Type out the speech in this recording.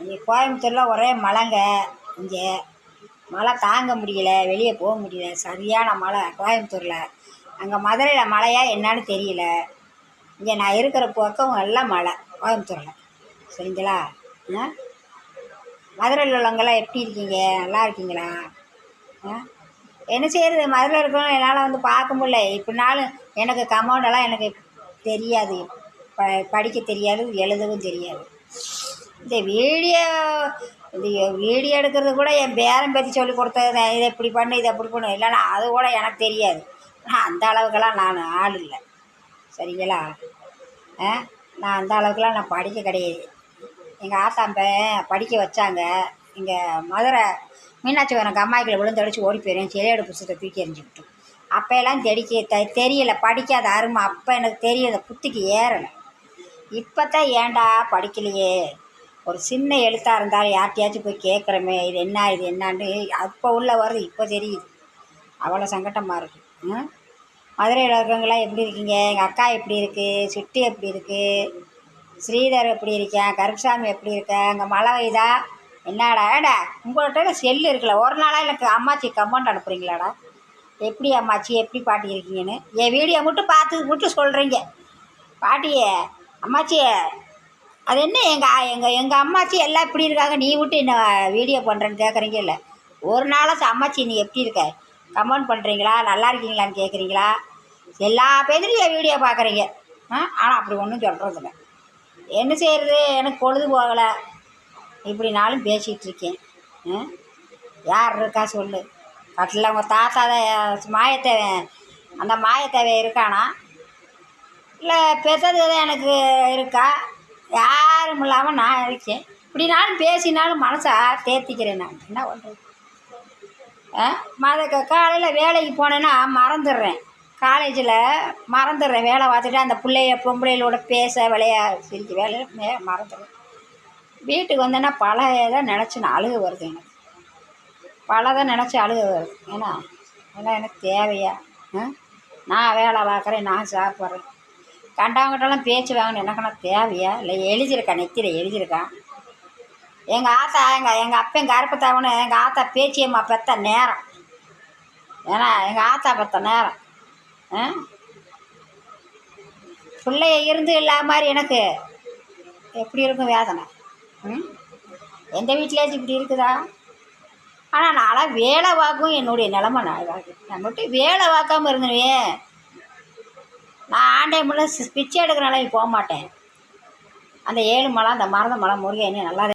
இங்கே கோயம்புத்தூரில் ஒரே மழைங்க. இங்கே மழை தாங்க முடியல, வெளியே போக முடியல, சரியான மழை கோயம்புத்தூரில். அங்கே மதுரையில் மழையா என்னான்னு தெரியல. இங்கே நான் இருக்கிற பக்கம் எல்லாம் மழை கோயம்புத்தூரில். சரிங்களா? மதுரையில் உள்ளவங்களாம் எப்படி இருக்கீங்க? நல்லா இருக்கீங்களா? என்ன செய்கிறது, மதுரையில் இருக்கிறவங்க என்னால் வந்து பார்க்க முடியல. இப்படினாலும் எனக்கு கமௌண்டெல்லாம் எனக்கு தெரியாது, படிக்க தெரியாது, எழுதவும் தெரியாது. இந்த வீடியோ எடுக்கிறது கூட என் பேரன் பற்றி சொல்லி கொடுத்தது. இதை இப்படி பண்ணு, இதை அப்படி பண்ணு, இல்லைன்னா அது கூட எனக்கு தெரியாது. ஆனால் அந்த அளவுக்கெல்லாம் நான் ஆள் இல்லை. சரிங்களா? நான் அந்த அளவுக்குலாம் நான் படிக்க கிடையாது. எங்கள் ஆத்தாம்ப படிக்க வச்சாங்க. இங்கே மதுரை மீனாட்சிபுரம் கம்மாய்க்கில் விழுந்தடிச்சு ஓடி போயிடும், செலையோட புத்தகத்தை தூக்கி எறிஞ்சுக்கிட்டு. அப்போல்லாம் தெரியலை படிக்காத அருமை. அப்போ எனக்கு தெரியலை, புத்திக்கு ஏறலை. இப்போ தான் ஏன்டா படிக்கலையே, ஒரு சின்ன எழுத்தாக இருந்தாலும் யார்கிட்டையாச்சும் போய் கேட்குறமே, இது என்ன இது என்னான்னு அப்போ உள்ள வருது, இப்போ தெரியுது. அவ்வளோ சங்கட்டமாக இருக்குது. மதுரையில் இருக்கிறவங்களாம் எப்படி இருக்கீங்க? எங்கள் அக்கா எப்படி இருக்குது? சிட்டி எப்படி இருக்குது? ஸ்ரீதர் எப்படி இருக்கேன்? கருப்புசாமி எப்படி இருக்கேன்? அங்கே மழை பெய்யுதா? என்னடா உங்கள்கிட்ட செல்லு இருக்குல்ல, ஒரு நாளாக எனக்கு அம்மாச்சி கமெண்ட் அனுப்புகிறீங்களாடா? எப்படி அம்மாச்சி, எப்படி பாட்டி இருக்கீங்கன்னு என் வீடியோ மட்டும் பார்த்து சொல்கிறீங்க. பாட்டியே அம்மாச்சியே அது என்ன எங்கள் அம்மாச்சி எல்லாம் இப்படி இருக்காங்க, நீ விட்டு என்ன வீடியோ பண்ணுறேன்னு கேட்குறீங்க. இல்லை, ஒரு நாளாச்சும் அம்மாச்சி நீ எப்படி இருக்க கமெண்ட் பண்ணுறீங்களா, நல்லா இருக்கீங்களான்னு கேட்குறீங்களா? எல்லா பேர்லையும் என் வீடியோ பார்க்குறீங்க. ஆனால் அப்படி ஒன்றும் சொல்கிறதில்ல. என்ன செய்கிறது, எனக்கு பொழுது போகலை, இப்படினாலும் பேசிகிட்டு இருக்கேன். யார் இருக்கா சொல்லு? கட்டில் உங்கள் தாத்தா தான் மாயத்தேவை, அந்த மாயத்தேவை இருக்கானா, இல்லை பெற்றது தான் எனக்கு இருக்கா? யாரும் இல்லாமல் நான் இருக்கேன். இப்படினாலும் பேசினாலும் மனசை தேர்த்திக்கிறேன். நான் என்ன பண்ணுறது? காலையில் வேலைக்கு போனேன்னா மறந்துடுறேன், காலேஜில் மறந்துடுறேன். வேலை பார்த்துட்டு அந்த பொம்பளைகளோட பேச சிரிக்க வேலையில் மறந்துடுறேன். வீட்டுக்கு வந்தேன்னா பழையதான் நினச்சி நான் அழுக வருது. எனக்கு பழையதான் நினச்சி அழுக வருது. ஏன்னா அதெல்லாம் எனக்கு தேவையா? நான் வேலை பார்க்குறேன், நான் சாப்பிட்றேன், கண்டவங்கிட்டலாம் பேச்சு வாங்கணும், எனக்குன்னா தேவையா? இல்லை எழுதியிருக்கான், நெத்தியில் எழுதியிருக்கான். எங்கள் ஆத்தா எங்கள் அப்பன் கருப்பத்தாவனு எங்கள் ஆத்தா பேச்சியம்மா பெற்ற நேரம். ஏன்னா எங்கள் ஆத்தா பெற்ற நேரம் பிள்ளைய இருந்து இல்லாத மாதிரி எனக்கு எப்படி இருக்கும் வேதனை? எந்த வீட்டிலேயாச்சும் இப்படி இருக்குதா? ஆனால் நான்லாம் வேலை பார்க்கும் என்னுடைய நிலமை. நான் மட்டும் வேலை பார்க்காமல் இருந்தேன். நான் ஆண்டை முள்ள பிச்சை எடுக்கிற நிலைக்கு போக மாட்டேன். அந்த 7 மலை, அந்த மறந்த மலை முருகன் நல்லா